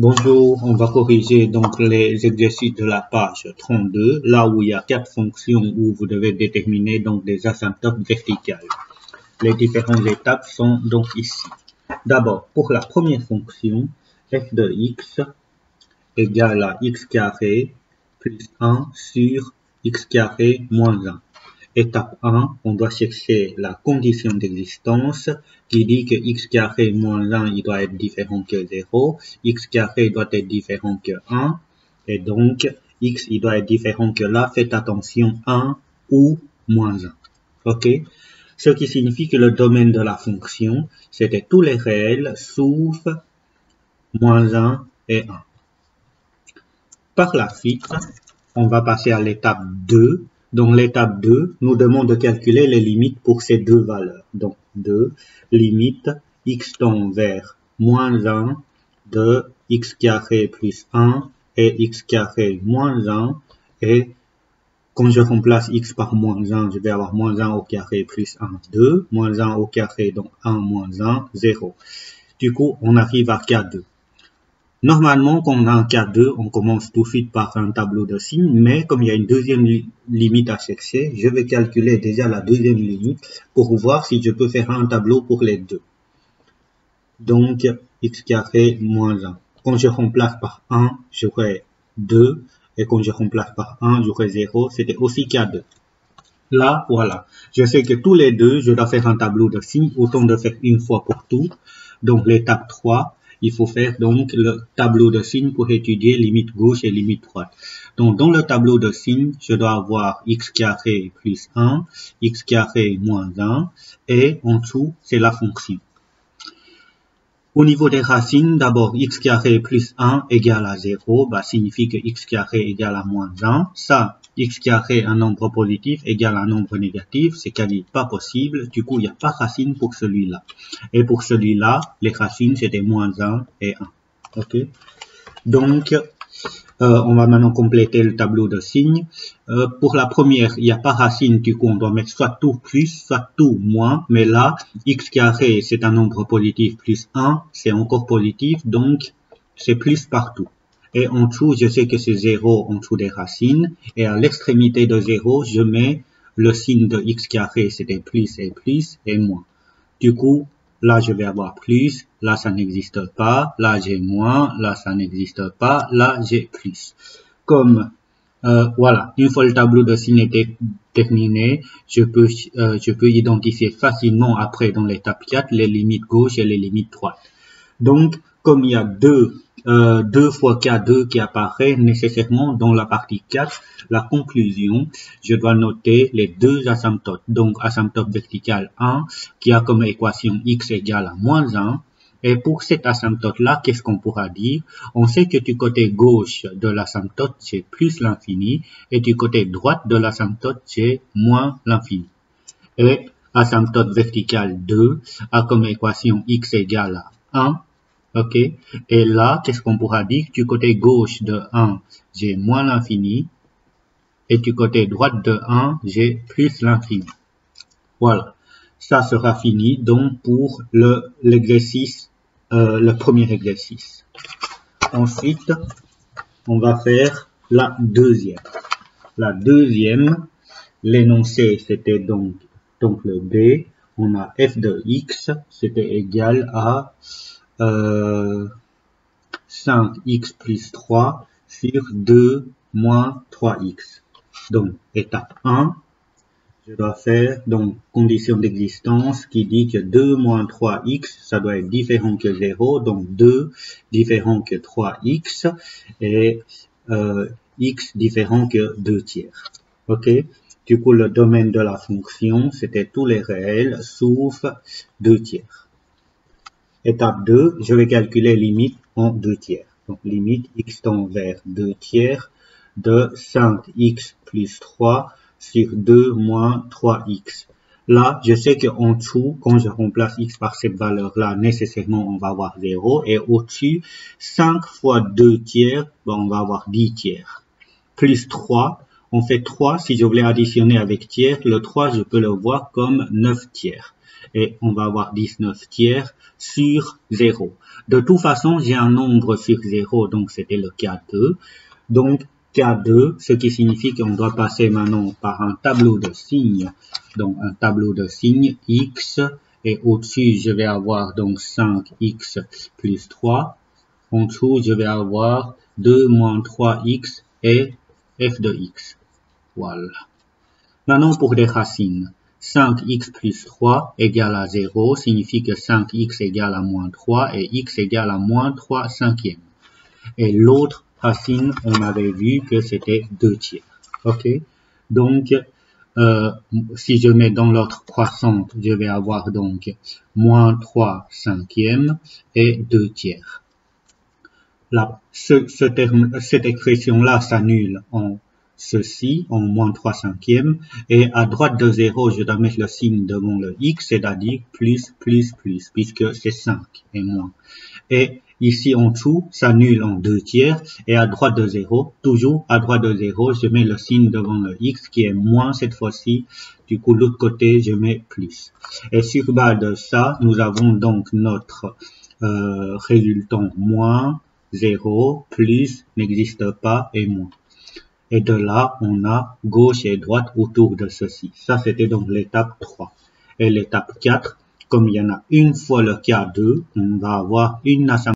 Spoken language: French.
Bonjour, on va corriger donc les exercices de la page 32, là où il y a 4 fonctions où vous devez déterminer donc des asymptotes verticales. Les différentes étapes sont donc ici. D'abord, pour la première fonction, f de x égale à x carré plus 1 sur x carré moins 1. Étape 1, on doit chercher la condition d'existence qui dit que x carré moins 1 il doit être différent que 0, x carré doit être différent que 1, et donc x il doit être différent que là, faites attention 1 ou moins 1. Ok? Ce qui signifie que le domaine de la fonction, c'était tous les réels sauf moins 1 et 1. Par la suite, on va passer à l'étape 2. Donc l'étape 2 nous demande de calculer les limites pour ces deux valeurs. Donc 2, limite x tend vers moins 1 de x carré plus 1 et x carré moins 1. Et quand je remplace x par moins 1, je vais avoir moins 1 au carré plus 1, 2. Moins 1 au carré, donc 1 moins 1, 0. Du coup, on arrive à K2. Normalement, quand on a un cas 2, on commence tout de suite par un tableau de signes, mais comme il y a une deuxième limite à chercher, je vais calculer déjà la deuxième limite pour voir si je peux faire un tableau pour les deux. Donc, x carré moins 1. Quand je remplace par 1, j'aurai 2, et quand je remplace par 1, j'aurai 0, c'était aussi cas 2. Là, voilà, je sais que tous les deux, je dois faire un tableau de signes, autant de faire une fois pour tout. Donc, l'étape 3. Il faut faire donc le tableau de signes pour étudier limite gauche et limite droite. Donc, dans le tableau de signes, je dois avoir x carré plus 1, x carré moins 1, et en dessous, c'est la fonction. Au niveau des racines, d'abord, x carré plus 1 égale à 0, signifie que x carré égale à moins 1. Ça, x carré, un nombre positif, égale à un nombre négatif, c'est quasi pas possible. Du coup, il n'y a pas racine pour celui-là. Et pour celui-là, les racines, c'était moins 1 et 1. Ok? Donc, on va maintenant compléter le tableau de signes. Pour la première, il n'y a pas racine, du coup on doit mettre soit tout plus, soit tout moins. Mais là, x carré, c'est un nombre positif plus 1, c'est encore positif, donc c'est plus partout. Et en dessous, je sais que c'est 0 en dessous des racines. Et à l'extrémité de 0, je mets le signe de x carré, c'était plus et moins. Du coup, là, je vais avoir plus, là, ça n'existe pas, là, j'ai moins, là, ça n'existe pas, là, j'ai plus. Comme, voilà, une fois le tableau de signes est terminé, je peux identifier facilement après, dans l'étape 4, les limites gauche et les limites droite. Donc, comme il y a 2 fois K2 qui apparaît nécessairement dans la partie 4, la conclusion, je dois noter les deux asymptotes. Donc, asymptote verticale 1 qui a comme équation x égale à moins 1. Et pour cette asymptote-là, qu'est-ce qu'on pourra dire? On sait que du côté gauche de l'asymptote, c'est plus l'infini, et du côté droite de l'asymptote, c'est moins l'infini. Et asymptote verticale 2 a comme équation x égale à 1. Ok, et là, qu'est-ce qu'on pourra dire? Du côté gauche de 1, j'ai moins l'infini, et du côté droite de 1, j'ai plus l'infini. Voilà, ça sera fini donc pour l'exercice, le premier exercice. Ensuite, on va faire la deuxième. La deuxième, l'énoncé, c'était donc le B. On a f de x, c'était égal à 5x plus 3 sur 2 moins 3x. Donc, étape 1, je dois faire donc condition d'existence qui dit que 2 moins 3x, ça doit être différent que 0, donc 2 différent que 3x et x différent que 2 tiers. Ok? Du coup, le domaine de la fonction, c'était tous les réels sauf 2 tiers. Étape 2, je vais calculer limite en 2 tiers. Donc, limite x tend vers 2 tiers de 5x plus 3 sur 2 moins 3x. Là, je sais qu'en dessous, quand je remplace x par cette valeur-là, nécessairement, on va avoir 0. Et au-dessus, 5 fois 2 tiers, on va avoir 10 tiers. Plus 3, on fait 3. Si je voulais additionner avec tiers, le 3, je peux le voir comme 9 tiers. et on va avoir 19 tiers sur 0. De toute façon, j'ai un nombre sur 0, donc c'était le cas 2. Donc, K2, ce qui signifie qu'on doit passer maintenant par un tableau de signes. Donc, un tableau de signes X, et au-dessus, je vais avoir donc 5X plus 3. En dessous, je vais avoir 2 moins 3X et f de X. Voilà. Maintenant, pour les racines. 5x plus 3 égale à 0 signifie que 5x égale à moins 3 et x égale à moins 3 cinquièmes. Et l'autre racine, on avait vu que c'était 2 tiers. Ok? Donc, si je mets dans l'ordre croissante, je vais avoir donc moins 3 cinquièmes et 2 tiers. Cette expression-là s'annule en ceci, en moins 3 cinquièmes, et à droite de 0, je dois mettre le signe devant le x, c'est-à-dire plus, puisque c'est 5 et moins. Et ici en dessous, s'annule en 2 tiers, et à droite de 0, toujours à droite de 0, je mets le signe devant le x qui est moins cette fois-ci, du coup l'autre côté, je mets plus. Et sur base de ça, nous avons donc notre résultant moins, 0, plus, n'existe pas, et moins. Et de là, on a gauche et droite autour de ceci. Ça, c'était donc l'étape 3. Et l'étape 4, comme il y en a une fois le cas 2, on va avoir une assemblée.